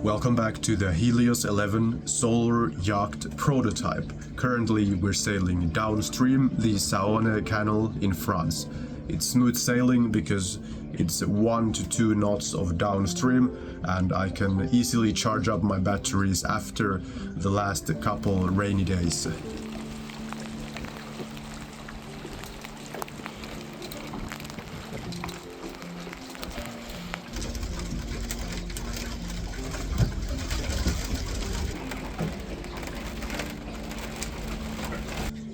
Welcome back to the Helios 11 solar yacht prototype. Currently we're sailing downstream the Saone canal in France. It's smooth sailing because it's 1 to 2 knots of downstream, and I can easily charge up my batteries after the last couple rainy days.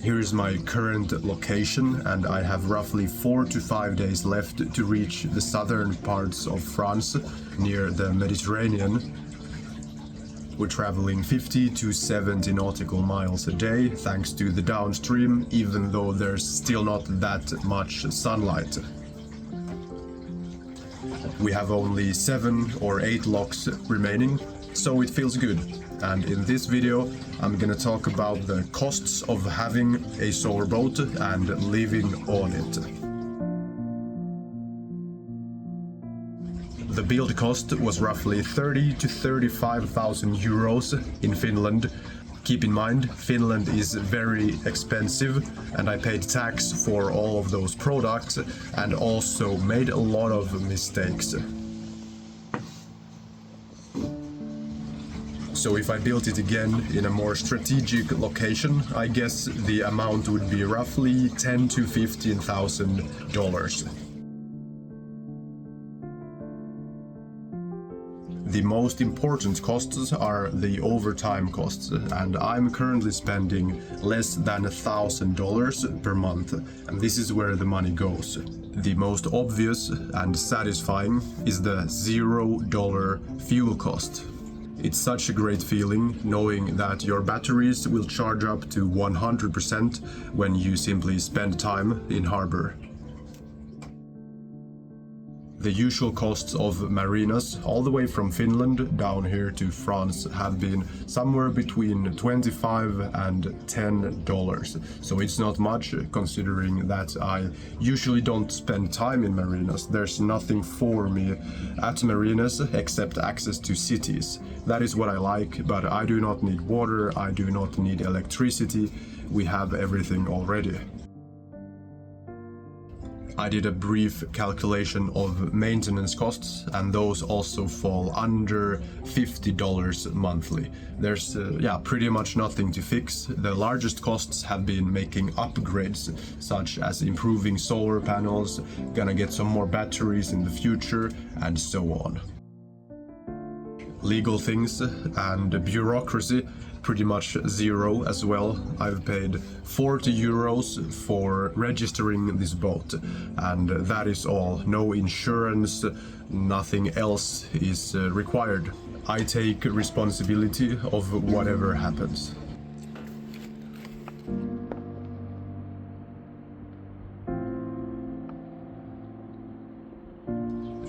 Here's my current location, and I have roughly 4 to 5 days left to reach the southern parts of France near the Mediterranean. We're traveling 50 to 70 nautical miles a day thanks to the downstream, even though there's still not that much sunlight. We have only 7 or 8 locks remaining, so it feels good. And in this video I'm gonna talk about the costs of having a solar boat and living on it. The build cost was roughly 30 to 35,000 euros in Finland. Keep in mind, Finland is very expensive, and I paid tax for all of those products and also made a lot of mistakes. So if I built it again in a more strategic location, I guess the amount would be roughly $10,000 to $15,000. The most important costs are the overtime costs, and I'm currently spending less than $1,000 per month, and this is where the money goes. The most obvious and satisfying is the $0 fuel cost. It's such a great feeling knowing that your batteries will charge up to 100% when you simply spend time in harbor. The usual costs of marinas all the way from Finland down here to France have been somewhere between $25 and $10. So it's not much, considering that I usually don't spend time in marinas. There's nothing for me at marinas except access to cities. That is what I like, but I do not need water, I do not need electricity. We have everything already. I did a brief calculation of maintenance costs, and those also fall under $50 monthly. There's pretty much nothing to fix. The largest costs have been making upgrades, such as improving solar panels, gonna get some more batteries in the future, and so on. Legal things and bureaucracy, pretty much zero as well. I've paid 40 euros for registering this boat, and that is all. No insurance, nothing else is required. I take responsibility of whatever happens.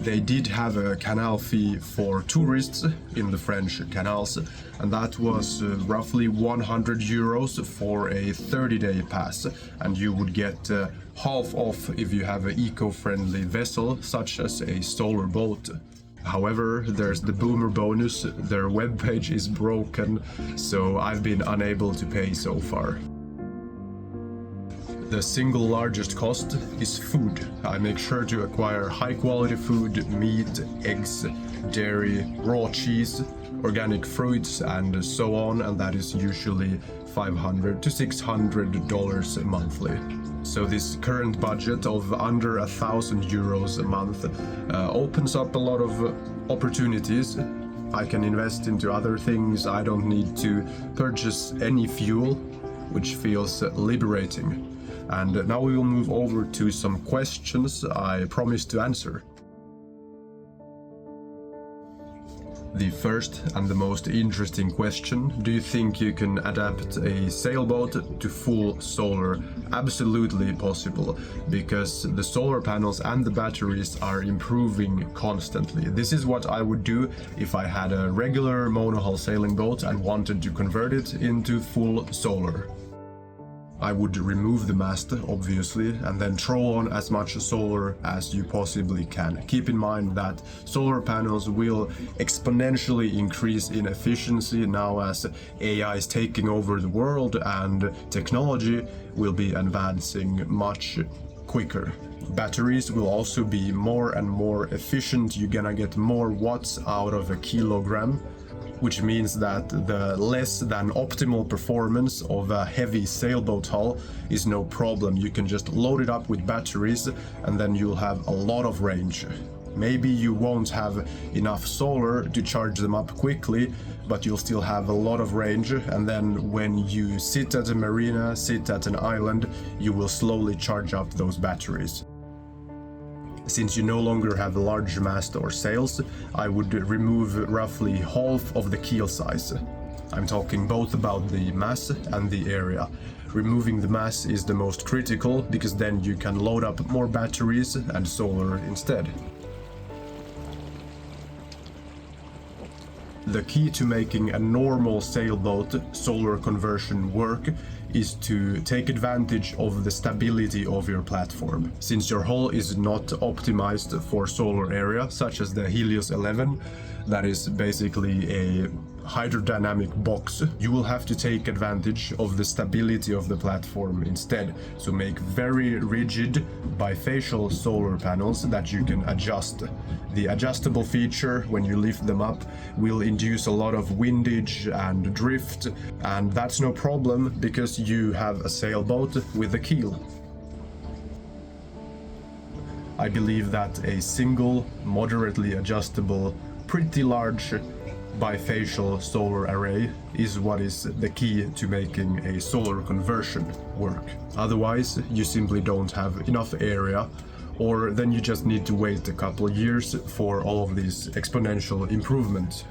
They did have a canal fee for tourists in the French canals, and that was roughly 100 euros for a 30-day pass, and you would get half off if you have an eco-friendly vessel such as a solar boat. However, there's the boomer bonus. Their webpage is broken, so I've been unable to pay so far. The single largest cost is food. I make sure to acquire high quality food, meat, eggs, dairy, raw cheese, organic fruits, and so on, and that is usually $500 to $600 monthly. So this current budget of under 1,000 euros a month opens up a lot of opportunities. I can invest into other things. I don't need to purchase any fuel, which feels liberating. And now we will move over to some questions I promised to answer. The first and the most interesting question: do you think you can adapt a sailboat to full solar? Absolutely possible, because the solar panels and the batteries are improving constantly. This is what I would do if I had a regular monohull sailing boat and wanted to convert it into full solar. I would remove the mast, obviously, and then throw on as much solar as you possibly can. Keep in mind that solar panels will exponentially increase in efficiency now as AI is taking over the world and technology will be advancing much quicker. Batteries will also be more and more efficient. You're gonna get more watts out of a kilogram, which means that the less than optimal performance of a heavy sailboat hull is no problem. You can just load it up with batteries and then you'll have a lot of range. Maybe you won't have enough solar to charge them up quickly, but you'll still have a lot of range, and then when you sit at a marina, sit at an island, you will slowly charge up those batteries. Since you no longer have a large mast or sails, I would remove roughly half of the keel size. I'm talking both about the mass and the area. Removing the mass is the most critical because then you can load up more batteries and solar instead. The key to making a normal sailboat solar conversion work is to take advantage of the stability of your platform. Since your hull is not optimized for solar area, such as the Helios 11, that is basically a hydrodynamic box, you will have to take advantage of the stability of the platform instead. So make very rigid bifacial solar panels that you can adjust. The adjustable feature, when you lift them up, will induce a lot of windage and drift, and that's no problem because you have a sailboat with a keel. I believe that a single, moderately adjustable, pretty large bifacial solar array is what is the key to making a solar conversion work. Otherwise, you simply don't have enough area, or then you just need to wait a couple of years for all of these exponential improvements.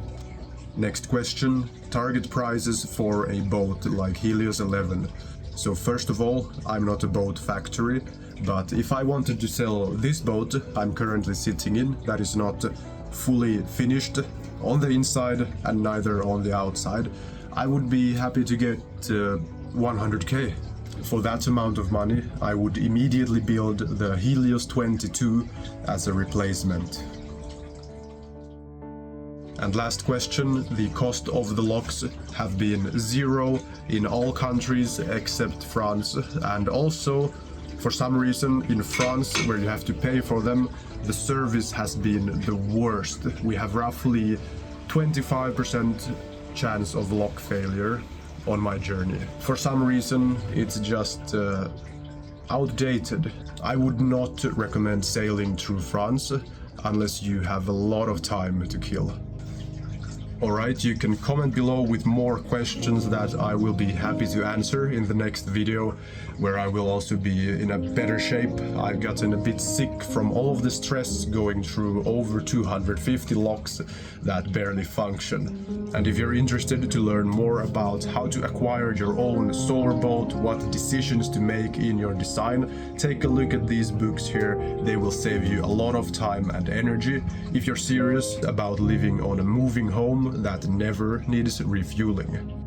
Next question, target prices for a boat like Helios 11. So first of all, I'm not a boat factory, but if I wanted to sell this boat I'm currently sitting in, that is not fully finished on the inside and neither on the outside, I would be happy to get 100k. For that amount of money, I would immediately build the Helios 22 as a replacement. And last question, the cost of the locks have been zero in all countries except France, and also for some reason in France, where you have to pay for them, the service has been the worst. We have roughly 25% chance of lock failure on my journey. For some reason, it's just outdated. I would not recommend sailing through France unless you have a lot of time to kill. Alright, you can comment below with more questions that I will be happy to answer in the next video, where I will also be in a better shape. I've gotten a bit sick from all of the stress going through over 250 locks that barely function. And if you're interested to learn more about how to acquire your own solar boat, what decisions to make in your design, take a look at these books here. They will save you a lot of time and energy if you're serious about living on a moving home that never needs refueling.